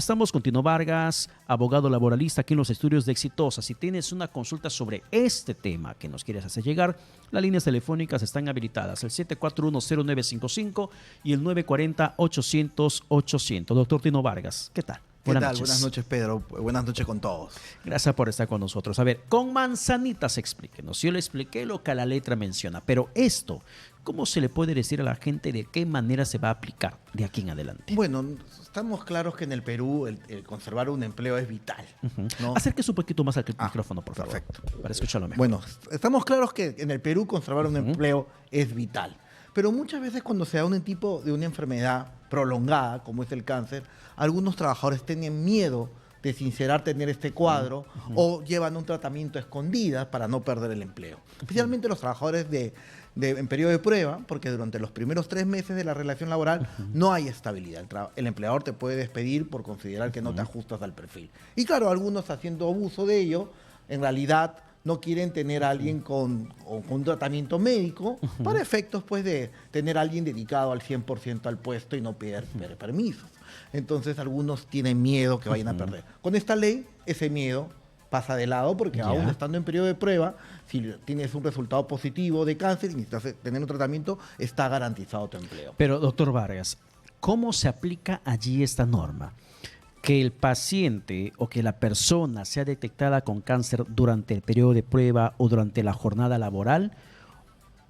Estamos con Tino Vargas, abogado laboralista aquí en los estudios de Exitosa. Si tienes una consulta sobre este tema que nos quieres hacer llegar, las líneas telefónicas están habilitadas, el 741-0955 y el 940-800-800. Doctor Tino Vargas, ¿qué tal? ¿Qué tal? Buenas noches, Pedro. Buenas noches con todos. Gracias por estar con nosotros. A ver, con manzanitas explíquenos. Yo le expliqué lo que la letra menciona, pero esto, ¿cómo se le puede decir a la gente de qué manera se va a aplicar de aquí en adelante? Bueno, estamos claros que en el Perú el conservar un empleo es vital, ¿no? Acérquese un poquito más al micrófono, por favor. Perfecto. Para escucharlo mejor. Bueno, estamos claros que en el Perú conservar un empleo es vital. Pero muchas veces cuando se da un tipo de una enfermedad prolongada, como es el cáncer, algunos trabajadores tienen miedo de sincerar tener este cuadro o llevan un tratamiento a escondidas para no perder el empleo. Especialmente los trabajadores en periodo de prueba, porque durante los primeros 3 meses de la relación laboral no hay estabilidad. El empleador te puede despedir por considerar que no te ajustas al perfil. Y claro, algunos haciendo abuso de ello, en realidad no quieren tener a alguien con un tratamiento médico para efectos pues de tener a alguien dedicado al 100% al puesto y no pedir permisos. Entonces algunos tienen miedo que vayan a perder. Con esta ley, ese miedo pasa de lado porque aún estando en periodo de prueba, si tienes un resultado positivo de cáncer y necesitas tener un tratamiento, está garantizado tu empleo. Pero, doctor Vargas, ¿cómo se aplica allí esta norma? Que el paciente o que la persona sea detectada con cáncer durante el periodo de prueba o durante la jornada laboral,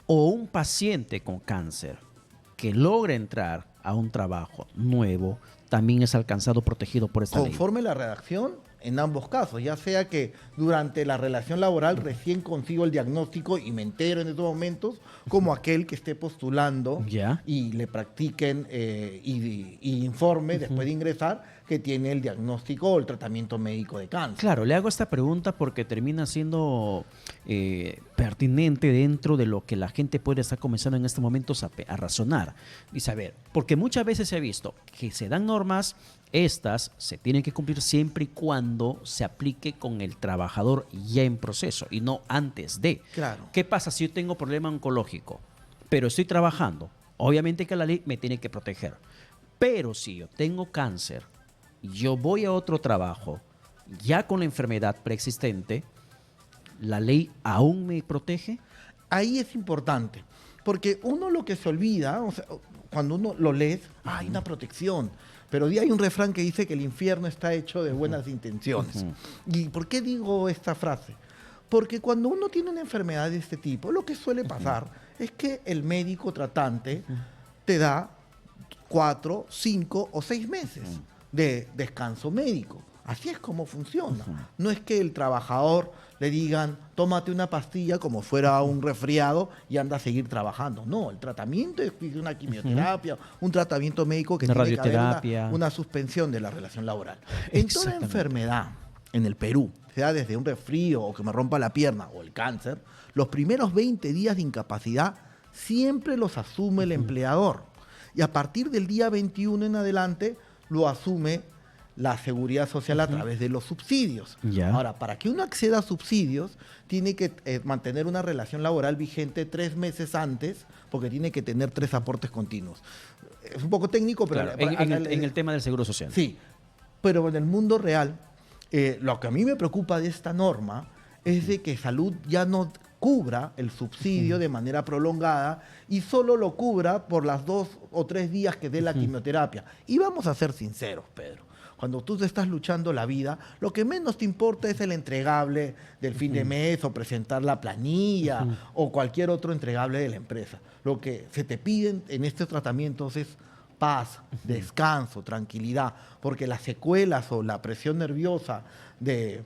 o un paciente con cáncer que logra entrar a un trabajo nuevo también es alcanzado protegido por esta ley. Conforme la redacción, en ambos casos, ya sea que durante la relación laboral recién consigo el diagnóstico y me entero en estos momentos, como aquel que esté postulando y le practiquen y informe después de ingresar que tiene el diagnóstico o el tratamiento médico de cáncer. Claro, le hago esta pregunta porque termina siendo pertinente dentro de lo que la gente puede estar comenzando en estos momentos a razonar y saber. Porque muchas veces se ha visto que se dan normas, estas se tienen que cumplir siempre y cuando se aplique con el trabajador ya en proceso y no antes de. Claro. ¿Qué pasa si yo tengo problema oncológico, pero estoy trabajando? Obviamente que la ley me tiene que proteger. Pero si yo tengo cáncer, yo voy a otro trabajo ya con la enfermedad preexistente, ¿la ley aún me protege? Ahí es importante, porque uno lo que se olvida, o sea, cuando uno lo lee, hay una protección, pero hay un refrán que dice que el infierno está hecho de buenas intenciones. ¿Y por qué digo esta frase? Porque cuando uno tiene una enfermedad de este tipo, lo que suele pasar es que el médico tratante te da 4, 5 o 6 meses de descanso médico. Así es como funciona. No es que el trabajador le digan, tómate una pastilla como fuera un resfriado y anda a seguir trabajando. No, el tratamiento es una quimioterapia, un tratamiento médico que tiene que haber una suspensión de la relación laboral. En toda enfermedad en el Perú, sea desde un resfrío o que me rompa la pierna o el cáncer, los primeros 20 días de incapacidad siempre los asume el empleador. Y a partir del día 21 en adelante lo asume la seguridad social a través de los subsidios. Ahora, para que uno acceda a subsidios, tiene que mantener una relación laboral vigente 3 meses antes, porque tiene que tener 3 aportes continuos. Es un poco técnico, pero... Claro, en el tema del seguro social. Sí, pero en el mundo real, lo que a mí me preocupa de esta norma es de que salud ya no cubra el subsidio de manera prolongada y solo lo cubra por las 2 o 3 días que dé la quimioterapia. Y vamos a ser sinceros, Pedro. Cuando tú te estás luchando la vida, lo que menos te importa es el entregable del fin de mes o presentar la planilla o cualquier otro entregable de la empresa. Lo que se te piden en estos tratamientos es paz, descanso, tranquilidad, porque las secuelas o la presión nerviosa de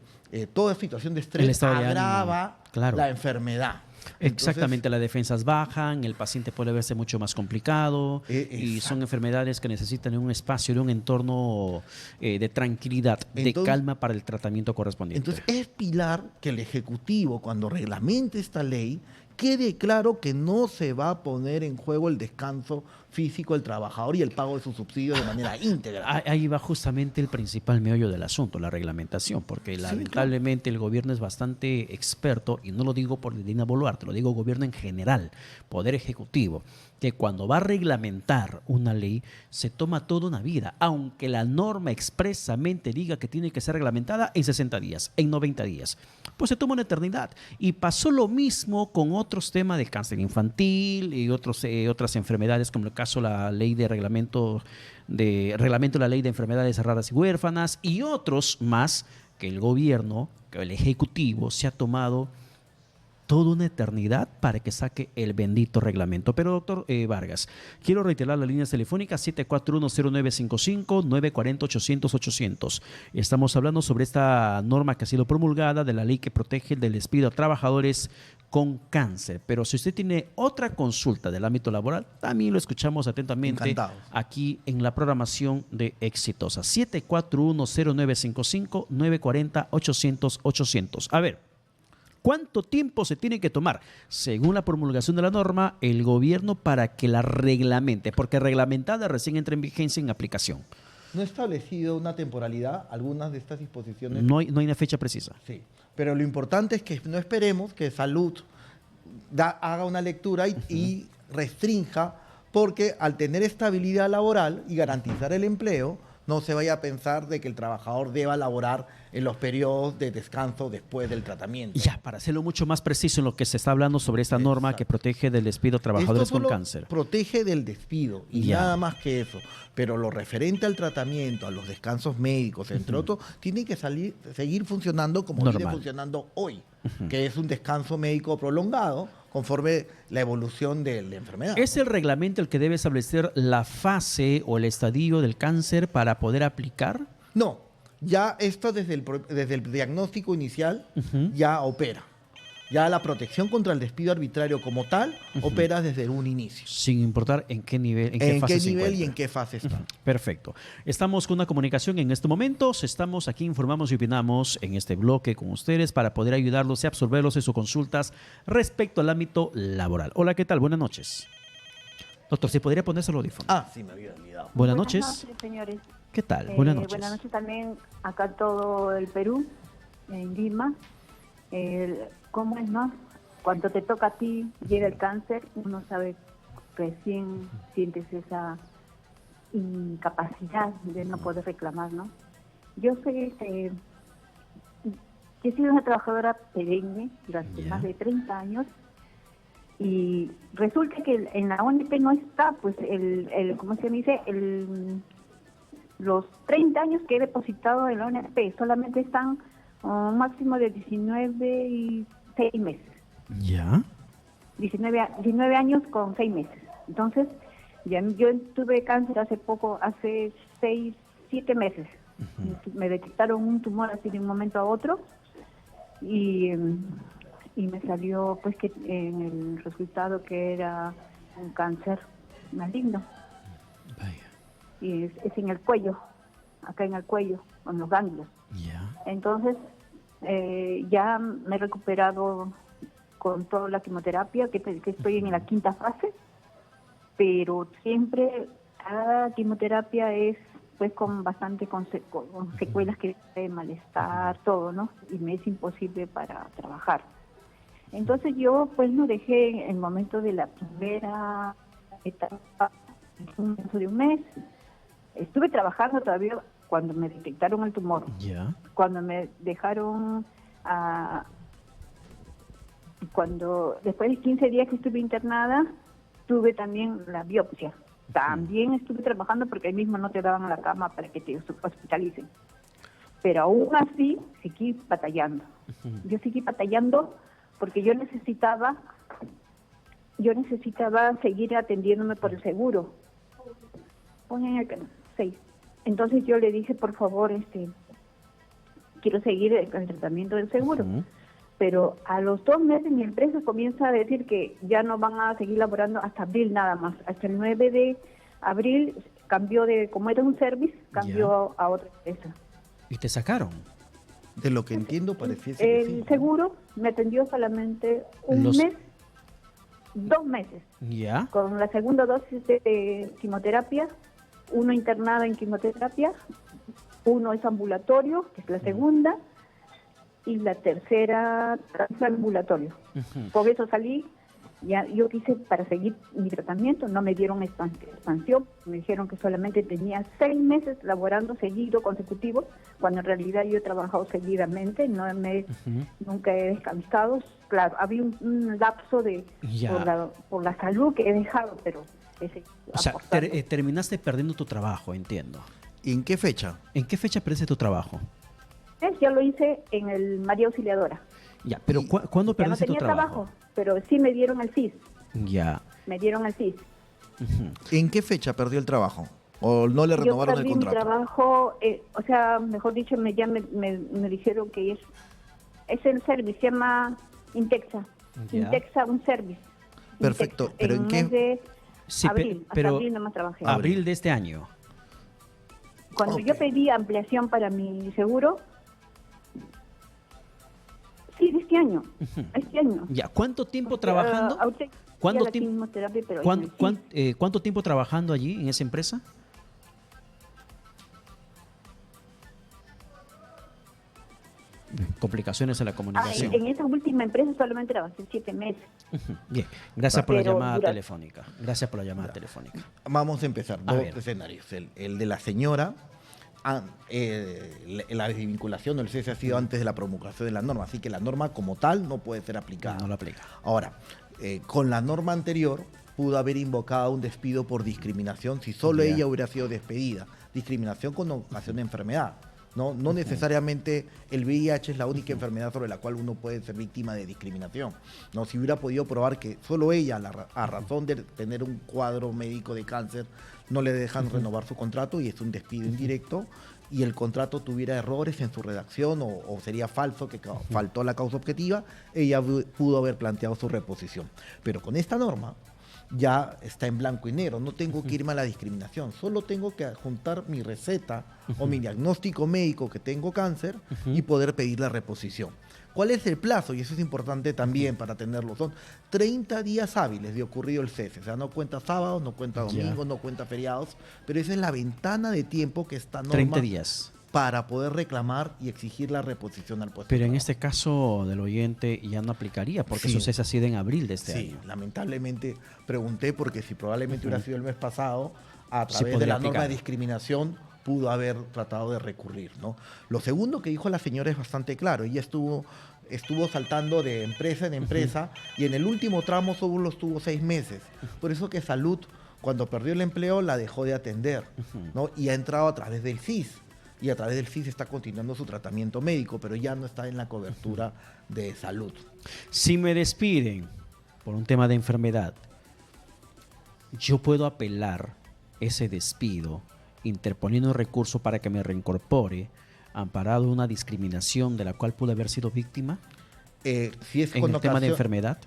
toda situación de estrés agrava la enfermedad. Exactamente, las defensas bajan, el paciente puede verse mucho más complicado y son enfermedades que necesitan de un espacio, de un entorno de tranquilidad, de calma para el tratamiento correspondiente. Entonces es pilar que el Ejecutivo, cuando reglamente esta ley, quede claro que no se va a poner en juego el descanso físico del trabajador y el pago de sus subsidios de manera íntegra. Ahí va justamente el principal meollo del asunto, la reglamentación, porque lamentablemente el gobierno es bastante experto, y no lo digo por Dina Boluarte, lo digo gobierno en general, Poder Ejecutivo, que cuando va a reglamentar una ley se toma toda una vida, aunque la norma expresamente diga que tiene que ser reglamentada en 60 días, en 90 días. Pues se toma una eternidad. Y pasó lo mismo con otros temas de cáncer infantil y otras enfermedades, como el caso la ley de reglamento de la ley de enfermedades raras y huérfanas, y otros más que el gobierno, que el Ejecutivo se ha tomado toda una eternidad para que saque el bendito reglamento. Pero doctor Vargas, quiero reiterar las líneas telefónicas 7410955, 940-800-800. Estamos hablando sobre esta norma que ha sido promulgada de la ley que protege del despido a trabajadores con cáncer. Pero si usted tiene otra consulta del ámbito laboral, también lo escuchamos atentamente. Encantados. Aquí en la programación de Exitosa. 7410955, 940-800-800. A ver, ¿cuánto tiempo se tiene que tomar, según la promulgación de la norma, el gobierno para que la reglamente? Porque reglamentada recién entra en vigencia en aplicación. No ha establecido una temporalidad algunas de estas disposiciones. No hay una fecha precisa. Sí, pero lo importante es que no esperemos que Salud haga una lectura y restrinja, porque al tener estabilidad laboral y garantizar el empleo, no se vaya a pensar de que el trabajador deba laborar en los periodos de descanso después del tratamiento. Ya, para hacerlo mucho más preciso en lo que se está hablando sobre esta norma que protege del despido a trabajadores con cáncer. Protege del despido y nada más que eso. Pero lo referente al tratamiento, a los descansos médicos, entre otros, tiene que seguir funcionando como viene funcionando hoy, que es un descanso médico prolongado conforme la evolución de la enfermedad. ¿Es el reglamento el que debe establecer la fase o el estadio del cáncer para poder aplicar? No, ya esto desde el diagnóstico inicial ya opera. Ya la protección contra el despido arbitrario como tal opera desde un inicio. Sin importar en qué nivel, en qué nivel y en qué fase está. Perfecto. Estamos con una comunicación en este momento. Estamos aquí, informamos y opinamos en este bloque con ustedes para poder ayudarlos y absorberlos en sus consultas respecto al ámbito laboral. Hola, ¿qué tal? Buenas noches. Doctor, ¿se podría ponerse el audífono? Ah, sí, me había olvidado. Buenas noches, señores. ¿Qué tal? Buenas noches. Buenas noches también acá todo el Perú, en Lima. ¿Cómo es, no? Cuando te toca a ti, llega el cáncer, uno sabe, recién sientes esa incapacidad de no poder reclamar, ¿no? Yo soy, he sido una trabajadora perenne durante más de 30 años, y resulta que en la ONP no está, pues, ¿cómo se dice? Los 30 años que he depositado en la ONP, solamente están un máximo de 19 y 6 meses. ¿Ya? 19 años con 6 meses. Entonces, yo tuve cáncer hace 7 meses. Me detectaron un tumor así de un momento a otro, y me salió pues que en el resultado que era un cáncer maligno. Vaya. Y es en el cuello, acá en el cuello, con los ganglios. Ya. Entonces, ya me he recuperado con toda la quimioterapia, que estoy en la 5ª fase, pero siempre cada quimioterapia es pues con bastante con secuelas que de malestar, todo, ¿no? Y me es imposible para trabajar. Entonces yo pues no dejé en el momento de la primera etapa, de un mes, estuve trabajando todavía cuando me detectaron el tumor. Ya. Cuando me dejaron, después de 15 días que estuve internada, tuve también la biopsia. También estuve trabajando porque ahí mismo no te daban a la cama para que te hospitalicen. Pero aún así, seguí batallando. Yo seguí batallando porque yo necesitaba seguir atendiéndome por el seguro. Ponen el 6. Entonces yo le dije, por favor, quiero seguir el tratamiento del seguro. Pero a los 2 meses mi empresa comienza a decir que ya no van a seguir laborando hasta abril nada más. Hasta el 9 de abril cambió como era un service, cambió a otra empresa. ¿Y te sacaron? De lo que entiendo, pareciese que sí. El seguro me atendió solamente un mes 2 meses. Ya. Con la segunda dosis de quimioterapia, uno internado en quimioterapia, uno es ambulatorio, que es la segunda, y la tercera fue ambulatorio. Ujú. Por eso salí, ya yo quise para seguir mi tratamiento, no me dieron expansión, me dijeron que solamente tenía 6 meses laborando seguido, consecutivos, cuando en realidad yo he trabajado seguidamente, nunca he descansado. Claro, había un lapso de Ya. por la salud que he dejado, pero ese, O sea, aportando. terminaste perdiendo tu trabajo, entiendo. ¿Y en qué fecha? ¿En qué fecha perdiste tu trabajo? Yo lo hice en el María Auxiliadora. Ya, pero Y- ¿cuándo Ya no perdiste tu tenía trabajo? pero sí me dieron el CIS, Ya. me dieron el CIS. Ujú. ¿En qué fecha perdió el trabajo? ¿O no le Yo renovaron el perdí mi contrato? trabajo, o sea, mejor dicho, me dijeron que es el service, se llama Intexa. Ya. Intexa, un service. Perfecto, Intexa. pero ¿en qué- mes de Sí, abril, hasta pero abril nomás trabajé. abril de este año. Cuando Ok. yo pedí ampliación para mi seguro, sí, de este año, este año. Ya, ¿cuánto tiempo Porque, trabajando? ahorita ¿Cuánto ya la tiempo- quimioterapia, pero en el CIS. ¿Cuánto tiempo trabajando allí en esa empresa? Complicaciones en la comunicación. En esa última empresa solamente trabajé 7 meses. Ujú. Bien, gracias por la Pero llamada dura- telefónica. Gracias por la llamada telefónica. Vamos a empezar. A Dos ver. escenarios. El de la señora, la desvinculación o el cese ha sido antes de la promulgación de la norma, así que la norma como tal no puede ser aplicada. No lo aplica. Ahora, con la norma anterior pudo haber invocado un despido por discriminación si solo Ya. ella hubiera sido despedida. Discriminación con ocasión de enfermedad. No necesariamente el VIH es la única enfermedad sobre la cual uno puede ser víctima de discriminación. No, si hubiera podido probar que solo ella, a razón de tener un cuadro médico de cáncer, no le dejan renovar su contrato y es un despido indirecto, y el contrato tuviera errores en su redacción o sería falso, que faltó la causa objetiva, ella pudo haber planteado su reposición. Pero con esta norma ya está en blanco y negro, no tengo que irme a la discriminación, solo tengo que adjuntar mi receta o mi diagnóstico médico que tengo cáncer y poder pedir la reposición. ¿Cuál es el plazo? Y eso es importante también para tenerlo. Son 30 días hábiles de ocurrido el cese. O sea, no cuenta sábados, no cuenta domingos, no cuenta feriados, pero esa es la ventana de tiempo que esta norma 30 días. para poder reclamar y exigir la reposición al puesto. Pero en de este caso del oyente ya no aplicaría porque Sí. su cese ha sido en abril de este Sí, año. lamentablemente pregunté porque si probablemente hubiera sido el mes pasado, a Sí través de podría la norma aplicar. de discriminación pudo haber tratado de recurrir, ¿no? Lo segundo que dijo la señora es bastante claro. Ella estuvo saltando de empresa en empresa y en el último tramo solo estuvo 6 meses. Por eso que Salud, cuando perdió el empleo, la dejó de atender, ¿no? Y ha entrado a través del CIS. Y a través del CIS está continuando su tratamiento médico, pero ya no está en la cobertura de salud. Si me despiden por un tema de enfermedad, yo puedo apelar ese despido interponiendo recurso para que me reincorpore amparado una discriminación de la cual pude haber sido víctima Si es en con el tema de ocasión- enfermedad.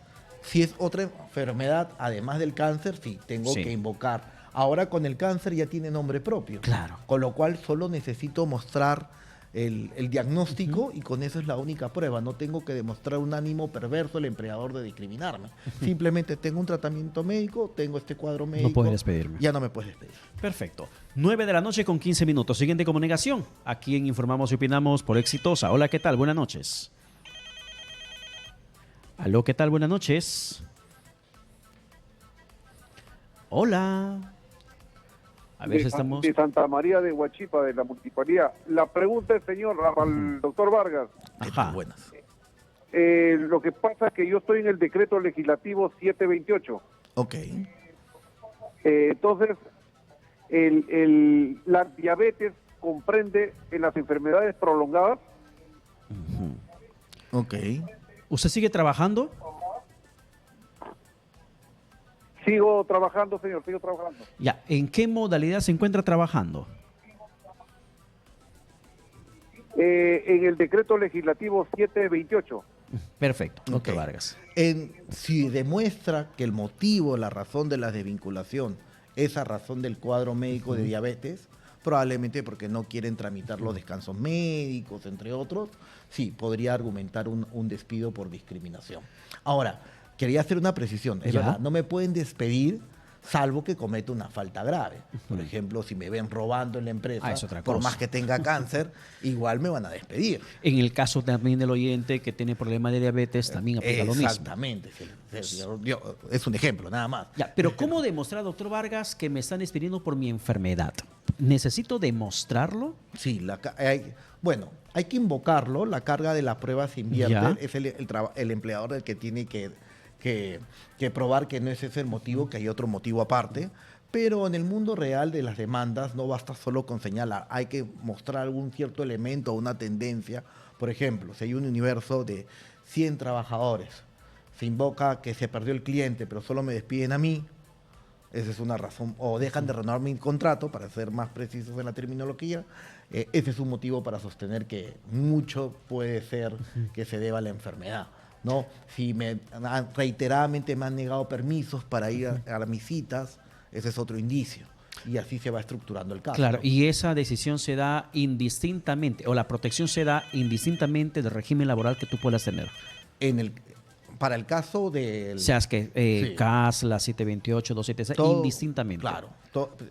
Si es otra enfermedad, además del cáncer, sí, tengo Sí. que invocar. Ahora con el cáncer ya tiene nombre propio. Claro. Con lo cual solo necesito mostrar el diagnóstico y con eso es la única prueba. No tengo que demostrar un ánimo perverso al empleador de discriminarme. Simplemente tengo un tratamiento médico, tengo este cuadro médico. puedes despedirme. Ya no me puedes despedir. Perfecto. 9 de la noche con 15 minutos. Siguiente comunicación. Aquí en Informamos y Opinamos por Exitosa. Hola, ¿qué tal? Buenas noches. Aló, ¿qué tal? Buenas noches. Hola. A ver si estamos... De Santa María de Huachipa, de la municipalidad. La pregunta es, señor, al doctor Vargas. Ajá. Buenas. Lo que pasa es que yo estoy en el decreto legislativo 728. Ok. Entonces, la diabetes comprende en las enfermedades prolongadas. Ok. ¿Usted sigue trabajando? Sigo trabajando, señor, sigo trabajando. Ya. ¿En qué modalidad se encuentra trabajando? En el decreto legislativo 728. Perfecto. Doctor Ok. Vargas. Si demuestra que el motivo, la razón de la desvinculación es a razón del cuadro médico de diabetes, probablemente porque no quieren tramitar los descansos médicos, entre otros, sí, podría argumentar un despido por discriminación. Ahora, quería hacer una precisión. Es Ya. verdad, no me pueden despedir salvo que cometa una falta grave. Por ejemplo, si me ven robando en la empresa, Es otra por cosa. más que tenga cáncer, igual me van a despedir. En el caso también del oyente que tiene problema de diabetes, también aplica lo mismo. Exactamente. Es un ejemplo, nada más. Ya, pero ¿cómo demostrar, doctor Vargas, que me están despidiendo por mi enfermedad? ¿Necesito demostrarlo? Sí, bueno, hay que invocarlo. La carga de la prueba se invierte. Ya. Es el empleador el que tiene que probar que no es ese el motivo, que hay otro motivo aparte. Pero en el mundo real de las demandas no basta solo con señalar, hay que mostrar algún cierto elemento o una tendencia. Por ejemplo, si hay un universo de 100 trabajadores, se invoca que se perdió el cliente, pero solo me despiden a mí, esa es una razón, o dejan de renovar mi contrato, para ser más precisos en la terminología, ese es un motivo para sostener que mucho puede ser que se deba a la enfermedad, ¿no? Si reiteradamente me han negado permisos para ir a mis citas, ese es otro indicio. Y así se va estructurando el caso. Claro, ¿no? y esa decisión se da indistintamente, o la protección se da indistintamente del régimen laboral que tú puedas tener. Para el caso del... Seas que Sí. CAS, la 728, 276, Todo, indistintamente. Claro,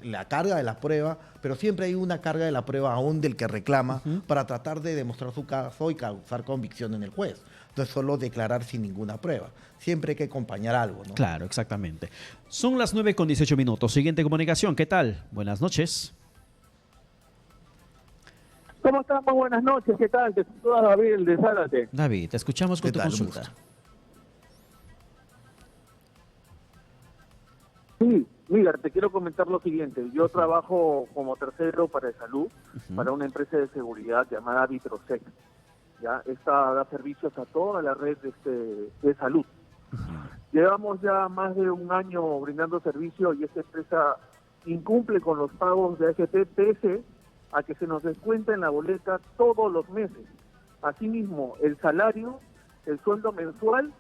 la carga de la prueba, pero siempre hay una carga de la prueba aún del que reclama para tratar de demostrar su caso y causar convicción en el juez. Entonces, solo declarar sin ninguna prueba. Siempre hay que acompañar algo, ¿no? Claro, exactamente. Son las 9:18. Siguiente comunicación, ¿qué tal? Buenas noches. ¿Cómo estás? Muy buenas noches, ¿qué tal? Te saluda David de Zárate. David, te escuchamos con ¿Qué tu tal? Un consulta. gusto. Sí, mira, te quiero comentar lo siguiente. Yo trabajo como tercero para salud, para una empresa de seguridad llamada Vitrosec. ¿Ya? Esta da servicios a toda la red de salud. Llevamos ya más de un año brindando servicio y esta empresa incumple con los pagos de AFP pese a que se nos descuenta en la boleta todos los meses. Asimismo, el salario, el sueldo mensual,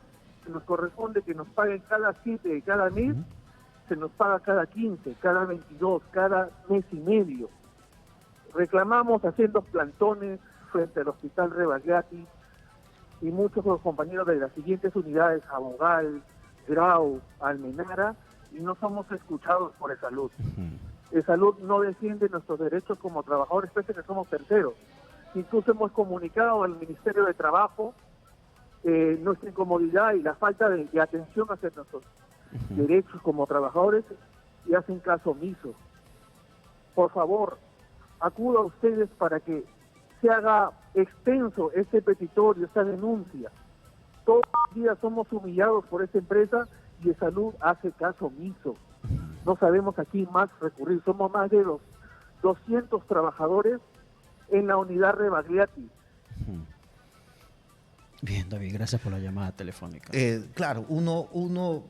que nos corresponde que nos paguen cada 7 de cada mes, se nos paga cada 15, cada 22, cada mes y medio. Reclamamos haciendo plantones frente al Hospital Rebagliati y muchos de los compañeros de las siguientes unidades, Abogal, Grau, Almenara, y no somos escuchados por ESalud. ESalud no defiende nuestros derechos como trabajadores, pese a que somos terceros. Incluso hemos comunicado al Ministerio de Trabajo nuestra incomodidad y la falta de atención hacia nuestros derechos como trabajadores y hacen caso omiso. Por favor, acudo a ustedes para que se haga extenso este petitorio, esta denuncia. Todos los días somos humillados por esta empresa y ESalud hace caso omiso. No sabemos a quién más recurrir. Somos más de los 200 trabajadores en la unidad Rebagliati. Bien, David, gracias por la llamada telefónica. Claro, uno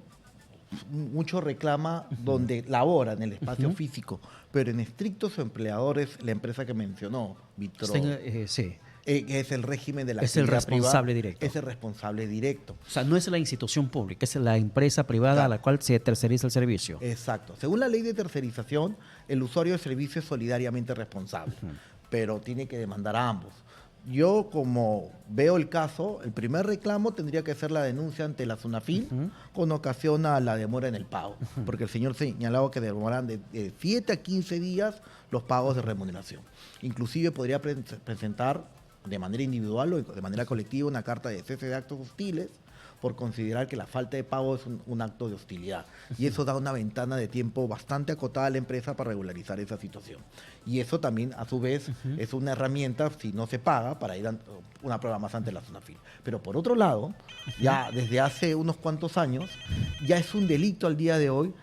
mucho reclama donde labora, en el espacio físico, pero en estrictos empleadores, la empresa que mencionó, Vitro, Sí. que es el régimen de la Es el actividad responsable privada, directo. es el responsable directo. O sea, no es la institución pública, es la empresa privada a la cual se terceriza el servicio. Exacto. Según la ley de tercerización, el usuario del servicio es solidariamente responsable, pero tiene que demandar a ambos. Yo, como veo el caso, el primer reclamo tendría que ser la denuncia ante la SUNAFIL con ocasión a la demora en el pago, porque el señor señalaba que demoran de 7 a 15 días los pagos de remuneración. Inclusive podría presentar de manera individual o de manera colectiva una carta de cese de actos hostiles por considerar que la falta de pago es un acto de hostilidad. Y eso da una ventana de tiempo bastante acotada a la empresa para regularizar esa situación. Y eso también, a su vez, es una herramienta, si no se paga, para ir a una prueba más ante la SUNAFIL. Pero por otro lado, ya desde hace unos cuantos años, ya es un delito al día de hoy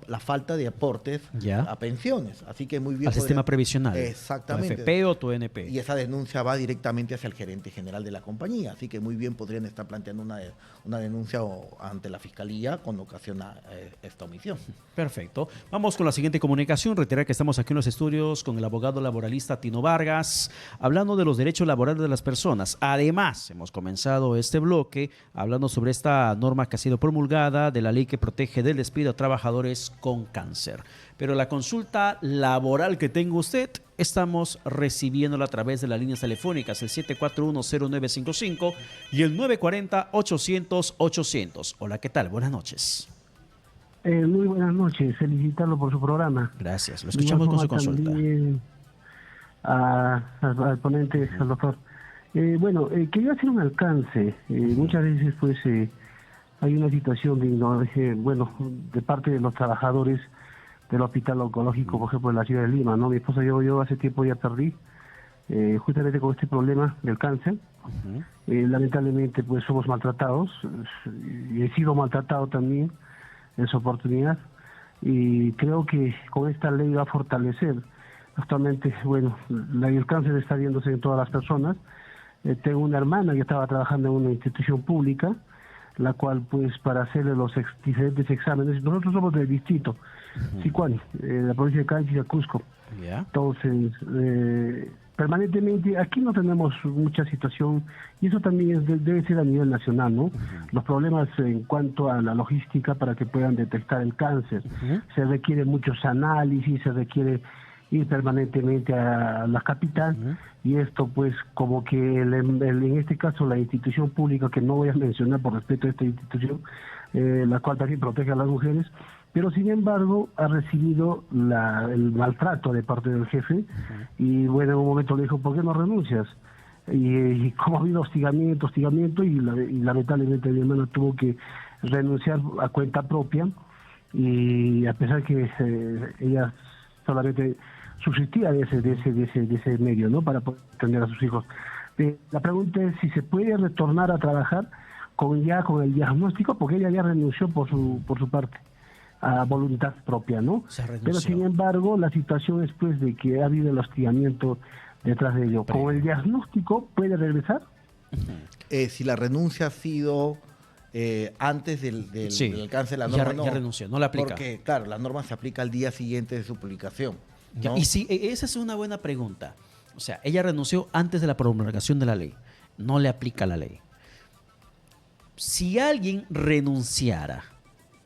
la falta de aportes Ya. a pensiones. Así que muy bien. Al sistema previsional. Exactamente. Tu FP o tu NP. Y esa denuncia va directamente hacia el gerente general de la compañía. Así que muy bien podrían estar planteando una denuncia ante la fiscalía con ocasión a esta omisión. Perfecto. Vamos con la siguiente comunicación. Reiterar que estamos aquí en los estudios minutos con el abogado laboralista Tino Vargas, hablando de los derechos laborales de las personas. Además, hemos comenzado este bloque hablando sobre esta norma que ha sido promulgada de la ley que protege del despido a trabajadores con cáncer. Pero la consulta laboral que tenga usted, estamos recibiéndola a través de las líneas telefónicas, el 741-0955 y el 940-800-800. Hola, ¿qué tal? Buenas noches. Muy buenas noches, felicitarlo por su programa. Gracias, lo escuchamos con su consulta. Al ponente, al doctor. Quería hacer un alcance. Muchas veces pues hay una situación de parte de los trabajadores del hospital oncológico, por ejemplo, en la ciudad de Lima, ¿no? Mi esposa y yo hace tiempo ya perdí, justamente con este problema del cáncer. Lamentablemente pues somos maltratados, y he sido maltratado también en su oportunidad, y creo que con esta ley va a fortalecer. Actualmente, el cáncer está viéndose en todas las personas. Tengo una hermana que estaba trabajando en una institución pública, la cual pues para hacerle los diferentes exámenes, nosotros somos del distrito Sicuani, la provincia de Calchi y de Cusco. Entonces, permanentemente aquí no tenemos mucha situación, y eso también debe ser a nivel nacional, ¿no? Los problemas en cuanto a la logística para que puedan detectar el cáncer. Se requieren muchos análisis, se requiere ir permanentemente a la capital, y esto pues como que en este caso la institución pública, que no voy a mencionar por respeto a esta institución, la cual también protege a las mujeres, pero sin embargo ha recibido el maltrato de parte del jefe, y en un momento le dijo, ¿por qué no renuncias? Y como ha habido hostigamiento, y lamentablemente mi hermana tuvo que renunciar a cuenta propia, y a pesar que ella solamente subsistía de ese medio, ¿no?, para poder atender a sus hijos. La pregunta es si se puede retornar a trabajar con el diagnóstico, porque ella ya renunció por su parte, a voluntad propia, ¿no? Pero sin embargo, la situación es pues de que ha habido el hostigamiento detrás de ello. ¿Con el diagnóstico puede regresar? Si la renuncia ha sido antes del alcance de la norma, ya renunció, no la aplica. Porque, claro, la norma se aplica al día siguiente de su publicación, ¿no? Y sí, esa es una buena pregunta. O sea, ella renunció antes de la promulgación de la ley. No le aplica la ley. Si alguien renunciara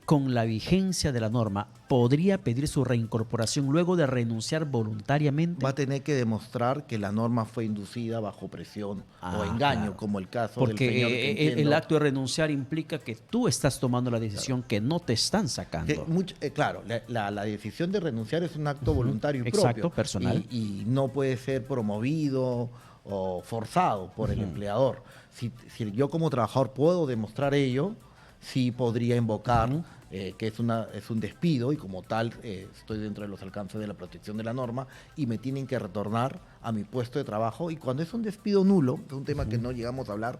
con la vigencia de la norma, ¿podría pedir su reincorporación luego de renunciar voluntariamente? Va a tener que demostrar que la norma fue inducida bajo presión o engaño, claro, como el caso del señor. Porque el acto de renunciar implica que tú estás tomando la decisión, que no te están sacando. Claro, la decisión de renunciar es un acto voluntario y propio. Exacto, personal. Y no puede ser promovido o forzado por el empleador. Si yo como trabajador puedo demostrar ello, sí podría invocar que es un despido, y como tal estoy dentro de los alcances de la protección de la norma y me tienen que retornar a mi puesto de trabajo. Y cuando es un despido nulo, es un tema que no llegamos a hablar,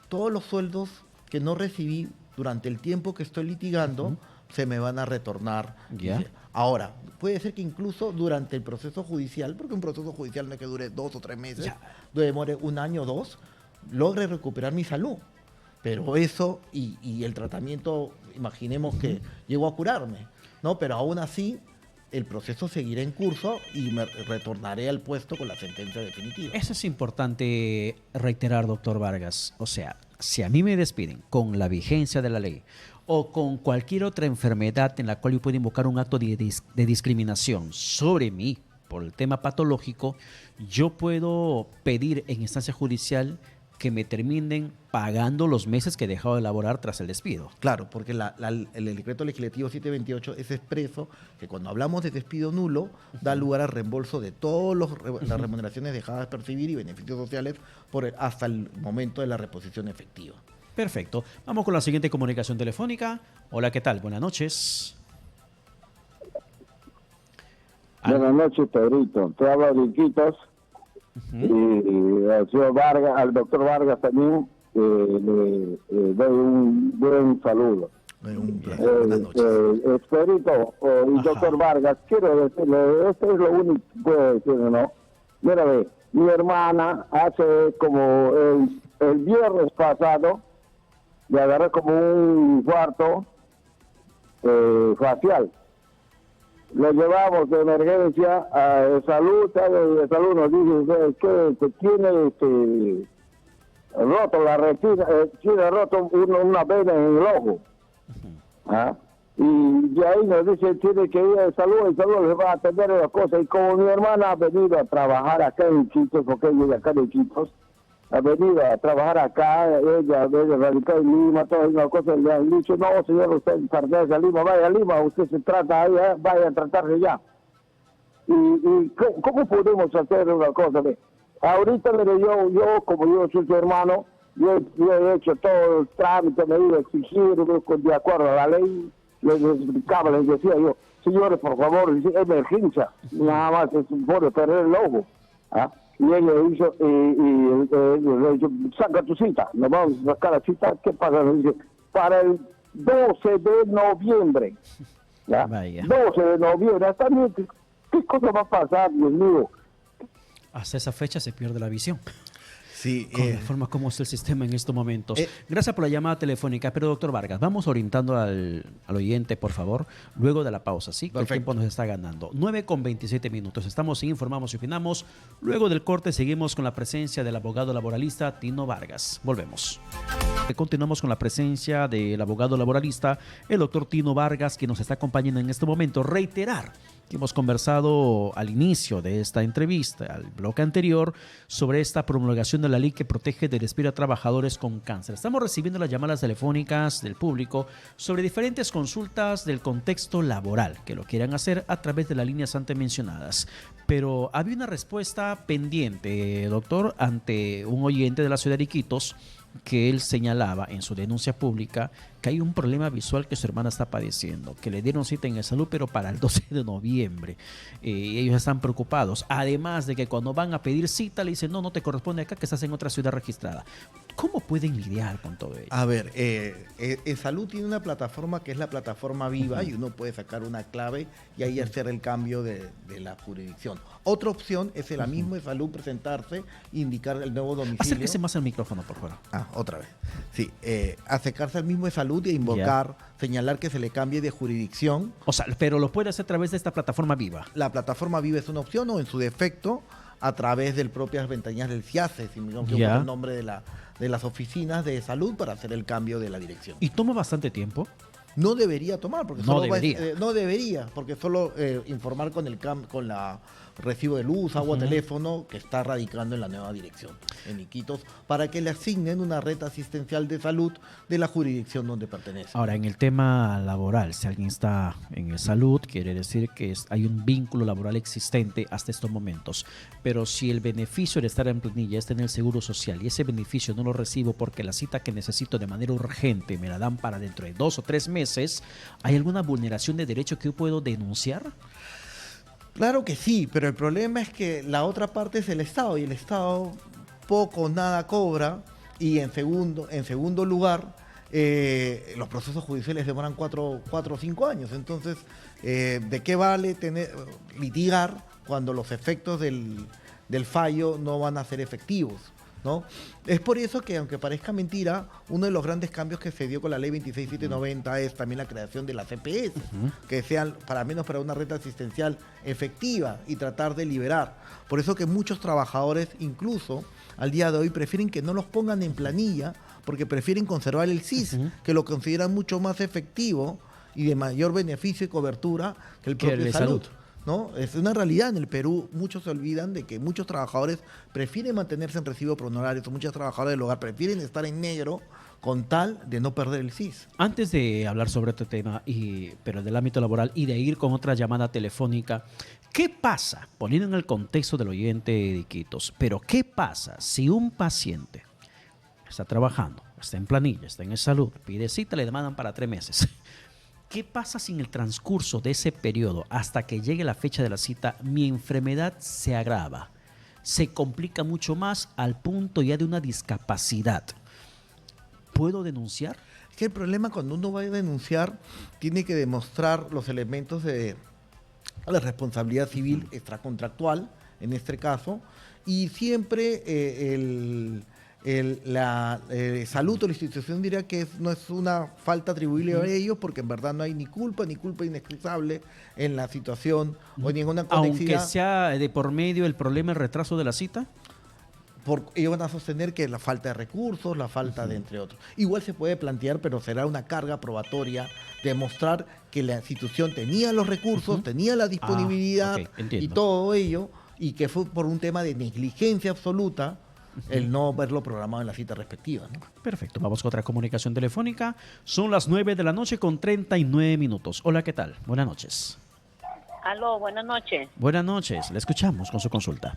todos los sueldos que no recibí durante el tiempo que estoy litigando se me van a retornar. Ahora, puede ser que incluso durante el proceso judicial, porque un proceso judicial no es que dure 2 o 3 meses, demore 1 año o 2, logre recuperar mi salud. Pero eso y el tratamiento, imaginemos que llegó a curarme, ¿no? Pero aún así, el proceso seguirá en curso y me retornaré al puesto con la sentencia definitiva. Eso es importante reiterar, doctor Vargas. O sea, si a mí me despiden con la vigencia de la ley o con cualquier otra enfermedad en la cual yo pueda invocar un acto de discriminación sobre mí por el tema patológico, yo puedo pedir en instancia judicial que me terminen pagando los meses que he dejado de laborar tras el despido. Claro, porque el decreto legislativo 728 es expreso que cuando hablamos de despido nulo, da lugar al reembolso de todas las remuneraciones dejadas de percibir y beneficios sociales hasta el momento de la reposición efectiva. Perfecto. Vamos con la siguiente comunicación telefónica. Hola, ¿qué tal? Buenas noches. Buenas noches, Pedrito. Te hablo de Iquitos. Y al señor Vargas, al doctor Vargas también le doy un buen saludo. Buenas noches. Pedrito y doctor Vargas, quiero decirle, esto es lo único que puedo decirle, ¿no? Mira, mi hermana hace como el viernes pasado le agarré como un cuarto facial. lo llevamos de emergencia a salud, de salud nos dice que tiene roto la retina, tiene roto una vena en el ojo. ¿Ah? Y de ahí nos dice tiene que ir a salud, el salud le va a atender las cosas. Y como mi hermana ha venido a trabajar acá en Iquitos, porque ella de acá de Iquitos, ha venido a trabajar acá, ella radicada en Lima, todas las cosas, le han dicho, no señor, usted pertenece a Lima, vaya a Lima, usted se trata allá, vaya a tratarse ya. Y ¿cómo podemos hacer una cosa? Ahorita yo como yo soy su hermano, yo he hecho todo el trámite, me iba a exigir, de acuerdo a la ley, les explicaba, les decía yo, señores, por favor, emergencia, nada más es por perder el ojo. ¿Ah? Y él le hizo, le dijo, saca tu cita, nos vamos a sacar la cita, ¿qué pasa? Le dice, para el 12 de noviembre, ¿ya? 12 de noviembre, hasta ¿qué cosa va a pasar, Dios mío? Hasta esa fecha se pierde la visión. Sí, con la forma como está el sistema en estos momentos. Gracias por la llamada telefónica, pero doctor Vargas, vamos orientando al oyente, por favor, luego de la pausa, ¿sí? Que el tiempo nos está ganando. 9:27. Estamos en Informamos y Opinamos. Luego del corte seguimos con la presencia del abogado laboralista Tino Vargas. Volvemos. Continuamos con la presencia del abogado laboralista, el doctor Tino Vargas, que nos está acompañando en este momento. Reiterar que hemos conversado al inicio de esta entrevista, al bloque anterior, sobre esta promulgación de la ley que protege del despido a trabajadores con cáncer. Estamos recibiendo las llamadas telefónicas del público sobre diferentes consultas del contexto laboral que lo quieran hacer a través de las líneas antes mencionadas. Pero había una respuesta pendiente, doctor, ante un oyente de la ciudad de Iquitos, que él señalaba en su denuncia pública que hay un problema visual que su hermana está padeciendo, que le dieron cita en el salud, pero para el 12 de noviembre. Ellos están preocupados. Además de que cuando van a pedir cita le dicen, no te corresponde acá, que estás en otra ciudad registrada. ¿Cómo pueden lidiar con todo ello? A ver, Salud tiene una plataforma que es la plataforma Viva, y uno puede sacar una clave y ahí hacer el cambio de la jurisdicción. Otra opción es la misma Salud presentarse, indicar el nuevo domicilio. Acérquese más al micrófono, por favor. Otra vez. Sí, acercarse al mismo Salud y invocar, señalar que se le cambie de jurisdicción. O sea, pero lo puede hacer a través de esta plataforma Viva. La plataforma Viva es una opción, o en su defecto a través de propias ventanillas del CIACE, si me equivoco el nombre de las oficinas de salud, para hacer el cambio de la dirección. ¿Y toma bastante tiempo? No debería tomar, porque no debería, porque solo informar con la recibo de luz, agua, teléfono, que está radicando en la nueva dirección, en Iquitos, para que le asignen una red asistencial de salud de la jurisdicción donde pertenece. Ahora, en el tema laboral, si alguien está en el salud, quiere decir que hay un vínculo laboral existente hasta estos momentos. Pero si el beneficio de estar en planilla está en el Seguro Social y ese beneficio no lo recibo porque la cita que necesito de manera urgente me la dan para dentro de 2 o 3 meses, ¿hay alguna vulneración de derecho que yo puedo denunciar? Claro que sí, pero el problema es que la otra parte es el Estado, y el Estado poco o nada cobra, y en segundo lugar, los procesos judiciales demoran 4 o 5 años. Entonces, ¿de qué vale litigar cuando los efectos del fallo no van a ser efectivos? ¿No? Es por eso que, aunque parezca mentira, uno de los grandes cambios que se dio con la ley 26790 es también la creación de las CPS, que sean para una red asistencial efectiva, y tratar de liberar. Por eso que muchos trabajadores, incluso al día de hoy, prefieren que no los pongan en planilla, porque prefieren conservar el CIS, que lo consideran mucho más efectivo y de mayor beneficio y cobertura que el propio salud. ¿No? Es una realidad en el Perú. Muchos se olvidan de que muchos trabajadores prefieren mantenerse en recibo por honorarios, o muchos trabajadores del hogar prefieren estar en negro con tal de no perder el CIS. Antes de hablar sobre este tema, pero del ámbito laboral, y de ir con otra llamada telefónica, ¿qué pasa, poniendo en el contexto del oyente de Iquitos, pero qué pasa si un paciente está trabajando, está en planilla, está en el salud, pide cita, le demandan para 3 meses? ¿Qué pasa si en el transcurso de ese periodo, hasta que llegue la fecha de la cita, mi enfermedad se agrava, se complica mucho más al punto ya de una discapacidad? ¿Puedo denunciar? Es que el problema, cuando uno va a denunciar, tiene que demostrar los elementos de la responsabilidad civil extracontractual, en este caso, y siempre la salud o la institución diría que no es una falta atribuible a ellos porque en verdad no hay ni culpa inexcusable en la situación o ninguna Aunque conexidad. sea de por medio el problema, el retraso de la cita. Ellos van a sostener que la falta de recursos, la falta de entre otros. Igual se puede plantear, pero será una carga probatoria demostrar que la institución tenía los recursos, tenía la disponibilidad y todo ello, y que fue por un tema de negligencia absoluta el no verlo programado en la cita respectiva, ¿no? Perfecto, vamos con otra comunicación telefónica. Son las 9 de la noche con 39 minutos. Hola, ¿qué tal? Buenas noches. Aló, buenas noches. Buenas noches, le escuchamos con su consulta.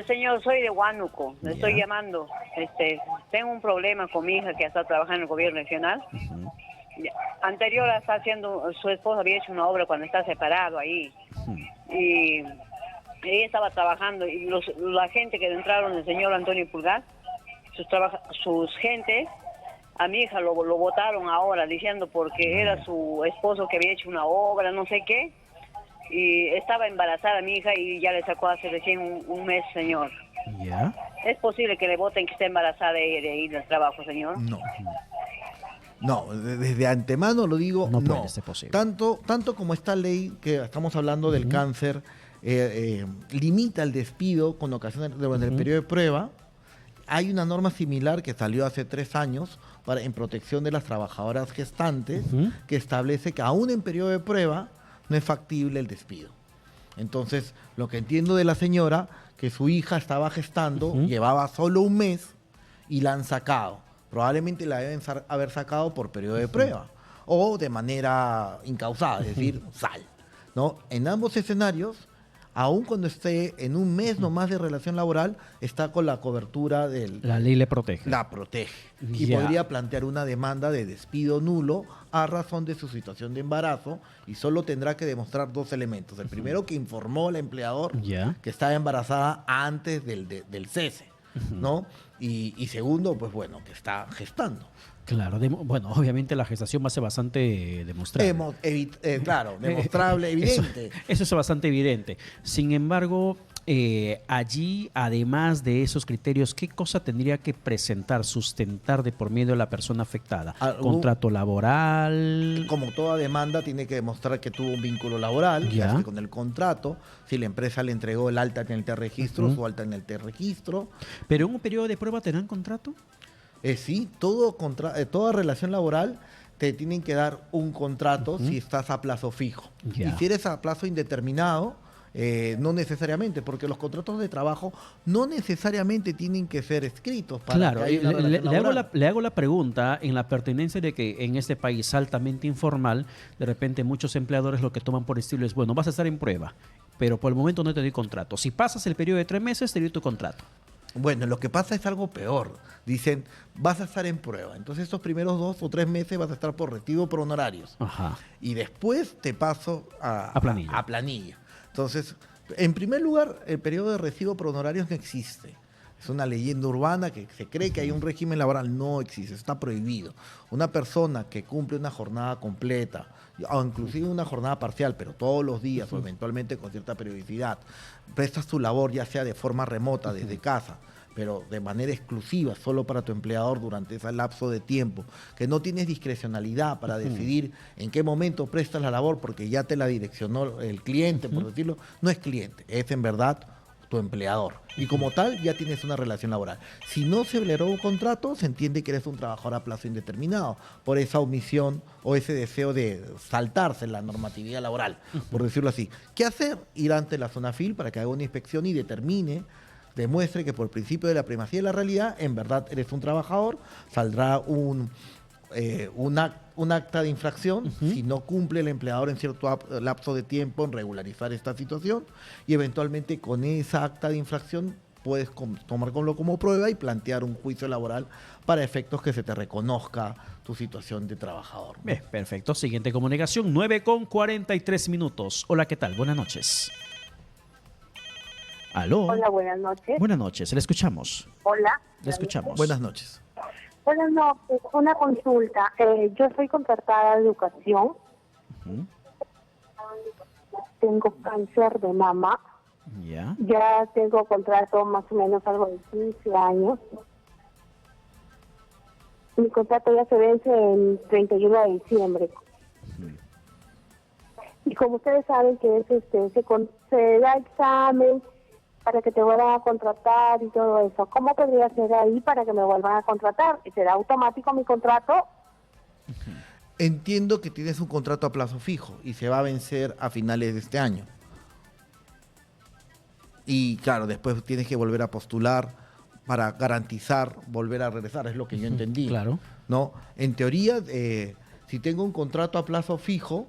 Señor, soy de Huánuco, le estoy llamando. Tengo un problema con mi hija que está trabajando en el gobierno regional. Anterior está haciendo, su esposo había hecho una obra cuando está separado ahí. Y ella estaba trabajando y la gente que entraron, el señor Antonio Pulgar, sus gentes, a mi hija lo votaron ahora diciendo porque era su esposo que había hecho una obra, no sé qué. Y estaba embarazada mi hija y ya le sacó hace recién un mes, señor. ¿Ya? ¿Es posible que le voten que esté embarazada de ir al trabajo, señor? No. No, desde antemano lo digo, no. Puede ser posible. Tanto como esta ley que estamos hablando del cáncer limita el despido con ocasión del periodo de prueba, hay una norma similar que salió hace 3 años en protección de las trabajadoras gestantes que establece que aún en periodo de prueba no es factible el despido. Entonces, lo que entiendo de la señora, que su hija estaba gestando, llevaba solo un mes y la han sacado. Probablemente la deben haber sacado por periodo de prueba o de manera incausada, es decir, sal, ¿no? En ambos escenarios, aun cuando esté en un mes nomás de relación laboral, está con la cobertura del... La ley le protege. La protege. Y podría plantear una demanda de despido nulo a razón de su situación de embarazo y solo tendrá que demostrar 2 elementos. El primero, que informó al empleador que estaba embarazada antes del cese, ¿no? Y segundo, pues bueno, que está gestando. Claro, bueno, obviamente la gestación va a ser bastante demostrable. Claro, demostrable, evidente. Eso es bastante evidente. Sin embargo, allí, además de esos criterios, ¿qué cosa tendría que presentar, sustentar de por medio de la persona afectada? ¿Contrato laboral? Como toda demanda, tiene que demostrar que tuvo un vínculo laboral, con el contrato, si la empresa le entregó el alta en el T-Registro, su alta en el T-Registro. ¿Pero en un periodo de prueba tendrán contrato? Sí, toda relación laboral te tienen que dar un contrato si estás a plazo fijo. Y si eres a plazo indeterminado, no necesariamente, porque los contratos de trabajo no necesariamente tienen que ser escritos. Claro, le hago la pregunta en la pertinencia de que en este país altamente informal, de repente muchos empleadores lo que toman por estilo es, bueno, vas a estar en prueba, pero por el momento no te doy contrato. Si pasas el periodo de 3 meses, te doy tu contrato. Bueno, lo que pasa es algo peor. Dicen, vas a estar en prueba. Entonces, estos primeros 2 o 3 meses vas a estar por retiro por honorarios. Y después te paso a planilla. Entonces, en primer lugar, el periodo de recibo por honorarios no existe. Es una leyenda urbana que se cree que hay un régimen laboral. No existe, está prohibido. Una persona que cumple una jornada completa, o inclusive una jornada parcial, pero todos los días o eventualmente con cierta periodicidad, prestas tu labor ya sea de forma remota, desde casa, pero de manera exclusiva, solo para tu empleador durante ese lapso de tiempo, que no tienes discrecionalidad para decidir en qué momento prestas la labor, porque ya te la direccionó el cliente, por decirlo, no es cliente, es en verdad tu empleador. Y como tal, ya tienes una relación laboral. Si no se celebró un contrato, se entiende que eres un trabajador a plazo indeterminado, por esa omisión o ese deseo de saltarse la normatividad laboral, por decirlo así. ¿Qué hacer? Ir ante la ZONAFIL para que haga una inspección y demuestre que por el principio de la primacía de la realidad, en verdad eres un trabajador, saldrá un acta de infracción si no cumple el empleador en cierto lapso de tiempo en regularizar esta situación, y eventualmente con esa acta de infracción puedes tomarlo como prueba y plantear un juicio laboral para efectos que se te reconozca tu situación de trabajador. Bien, perfecto. Siguiente comunicación, 9:43 minutos. Hola, ¿qué tal? Buenas noches. ¿Aló? Hola, buenas noches. Buenas noches, le escuchamos. Hola. Le escuchamos. Buenas noches. Buenas noches, una consulta. Yo soy contratada de educación. Tengo cáncer de mama. Ya tengo contrato más o menos algo de 15 años. Mi contrato ya se vence el 31 de diciembre. Y como ustedes saben que es se da examen para que te vuelvan a contratar y todo eso, ¿cómo podría ser ahí para que me vuelvan a contratar? ¿Será automático mi contrato? Entiendo que tienes un contrato a plazo fijo y se va a vencer a finales de este año. Y claro, después tienes que volver a postular para garantizar volver a regresar, es lo que yo entendí. Claro. ¿No? En teoría, si tengo un contrato a plazo fijo,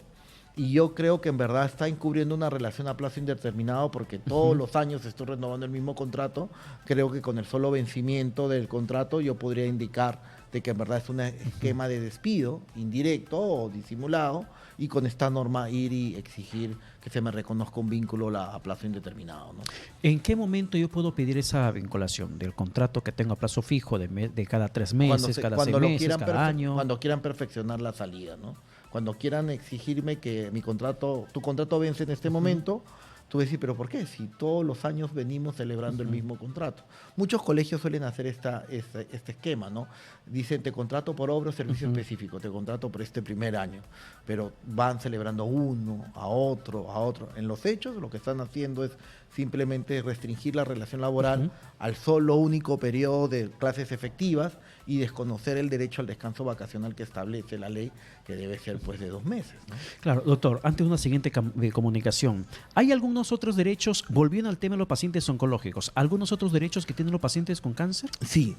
y yo creo que en verdad está encubriendo una relación a plazo indeterminado porque todos los años estoy renovando el mismo contrato, creo que con el solo vencimiento del contrato yo podría indicar de que en verdad es un esquema de despido indirecto o disimulado, y con esta norma ir y exigir que se me reconozca un vínculo a plazo indeterminado, ¿no? ¿En qué momento yo puedo pedir esa vinculación del contrato que tengo a plazo fijo de cada 3 meses, cada 6 meses, cada año? Cuando quieran perfeccionar la salida, ¿no? Cuando quieran exigirme que tu contrato vence en este momento, tú decís, pero ¿por qué? Si todos los años venimos celebrando el mismo contrato. Muchos colegios suelen hacer este esquema, ¿no? Dicen, te contrato por obra o servicio específico, te contrato por este primer año, pero van celebrando uno, a otro, a otro. En los hechos, lo que están haciendo es simplemente restringir la relación laboral al solo único periodo de clases efectivas y desconocer el derecho al descanso vacacional que establece la ley, que debe ser pues de 2 meses, ¿no? Claro, doctor, antes de una siguiente comunicación, ¿hay algunos otros derechos, volviendo al tema de los pacientes oncológicos, algunos otros derechos que tienen los pacientes con cáncer? Sí.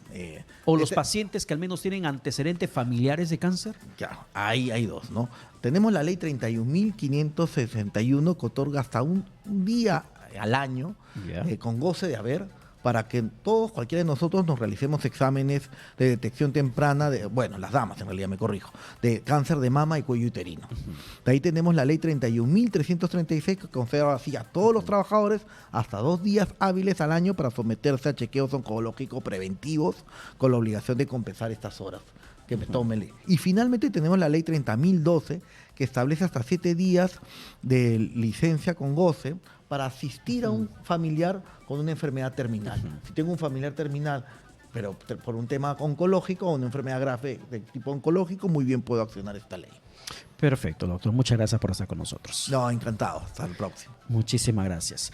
¿O los pacientes que al menos tienen antecedentes familiares de cáncer? Claro, ahí hay dos, ¿no? Tenemos la ley 31.561 que otorga hasta un día al año con goce de haber para que todos, cualquiera de nosotros, nos realicemos exámenes de detección temprana, las damas en realidad, me corrijo, de cáncer de mama y cuello uterino. De ahí tenemos la ley 31.336 que concede así a todos los trabajadores hasta 2 días hábiles al año para someterse a chequeos oncológicos preventivos con la obligación de compensar estas horas que me tómele. Y finalmente tenemos la ley 30.012 que establece hasta 7 días de licencia con goce para asistir a un familiar con una enfermedad terminal. Si tengo un familiar terminal, pero por un tema oncológico o una enfermedad grave de tipo oncológico, muy bien puedo accionar esta ley. Perfecto, doctor. Muchas gracias por estar con nosotros. No, encantado. Hasta el próximo. Muchísimas gracias.